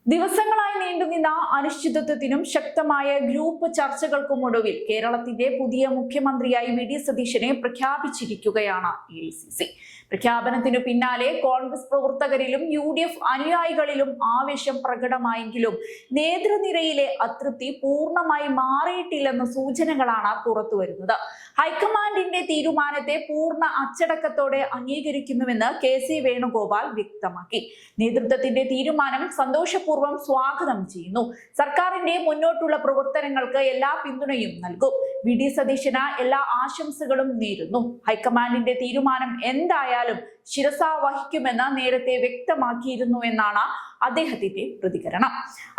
ദിവസങ്ങളായി നീണ്ടുനിന്ന അനിശ്ചിതത്വത്തിനും ശക്തമായ ഗ്രൂപ്പ് ചർച്ചകൾക്കുമൊടുവിൽ കേരളത്തിന്റെ പുതിയ മുഖ്യമന്ത്രിയായി വി.ഡി. സതീശനെ പ്രഖ്യാപിച്ചിരിക്കുകയാണ് AICC. പ്രഖ്യാപനത്തിനു പിന്നാലെ കോൺഗ്രസ് പ്രവർത്തകരിലും UDF അനുയായികളിലും ആവേശം പ്രകടമായെങ്കിലും നേതൃനിരയിലെ അതൃപ്തി പൂർണ്ണമായി മാറിയിട്ടില്ലെന്ന സൂചനകളാണ് പുറത്തുവരുന്നത്. ഹൈക്കമാൻഡിന്റെ തീരുമാനത്തെ പൂർണ്ണ അച്ചടക്കത്തോടെ അംഗീകരിക്കുന്നുവെന്ന് KC വേണുഗോപാൽ വ്യക്തമാക്കി. നേതൃത്വത്തിന്റെ തീരുമാനം സന്തോഷപൂർവ്വം സ്വാഗതം ചെയ്യുന്നു. സർക്കാരിന്റെ മുന്നോട്ടുള്ള പ്രവർത്തനങ്ങൾക്ക് എല്ലാ പിന്തുണയും നൽകും. വി.ഡി. സതീശന് എല്ലാ ആശംസകളും നേരുന്നു. ഹൈക്കമാൻഡിന്റെ തീരുമാനം എന്തായാലും ശിരസാ വഹിക്കുമെന്ന് നേരത്തെ വ്യക്തമാക്കിയിരുന്നു എന്നാണ് അദ്ദേഹത്തിന്റെ പ്രതികരണം.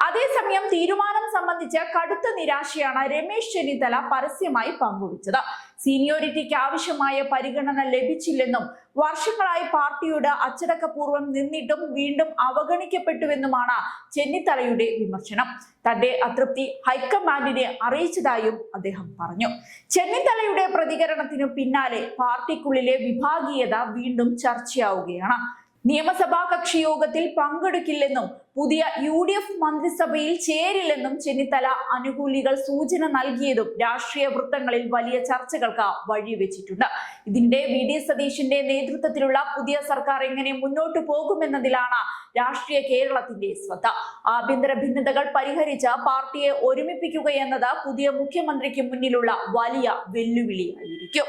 അതേസമയം തീരുമാനം സംബന്ധിച്ച് കടുത്ത നിരാശയാണ് രമേശ് ചെന്നിത്തല പരസ്യമായി പങ്കുവച്ചത്. സീനിയോറിറ്റിക്ക് ആവശ്യമായ പരിഗണന ലഭിച്ചില്ലെന്നും വർഷങ്ങളായി പാർട്ടിയോട് അച്ചടക്കപൂർവ്വം നിന്നിട്ടും വീണ്ടും അവഗണിക്കപ്പെട്ടുവെന്നുമാണ് ചെന്നിത്തലയുടെ വിമർശനം. തന്റെ അതൃപ്തി ഹൈക്കമാൻഡിനെ അറിയിച്ചതായും അദ്ദേഹം പറഞ്ഞു. ചെന്നിത്തലയുടെ പ്രതികരണത്തിനു പിന്നാലെ പാർട്ടിക്കുള്ളിലെ വിഭാഗീയത വീണ്ടും ചർച്ചയാവുകയാണ്. നിയമസഭാ കക്ഷി യോഗത്തിൽ പങ്കെടുക്കില്ലെന്നും പുതിയ UDF മന്ത്രിസഭയിൽ ചേരില്ലെന്നും ചെന്നിത്തല അനുകൂലികൾ സൂചന നൽകിയതും രാഷ്ട്രീയ വൃത്തങ്ങളിൽ വലിയ ചർച്ചകൾക്ക് വഴിവെച്ചിട്ടുണ്ട്. ഇതിനിടെ വി.ഡി. സതീശന്റെ നേതൃത്വത്തിലുള്ള പുതിയ സർക്കാർ എങ്ങനെ മുന്നോട്ടു പോകുമെന്നതിലാണ് രാഷ്ട്രീയ കേരളത്തിന്റെ ശ്രദ്ധ. ആഭ്യന്തര ഭിന്നതകൾ പരിഹരിച്ച് പാർട്ടിയെ ഒരുമിപ്പിക്കുക എന്നത് പുതിയ മുഖ്യമന്ത്രിക്ക് മുന്നിലുള്ള വലിയ വെല്ലുവിളിയായിരിക്കും.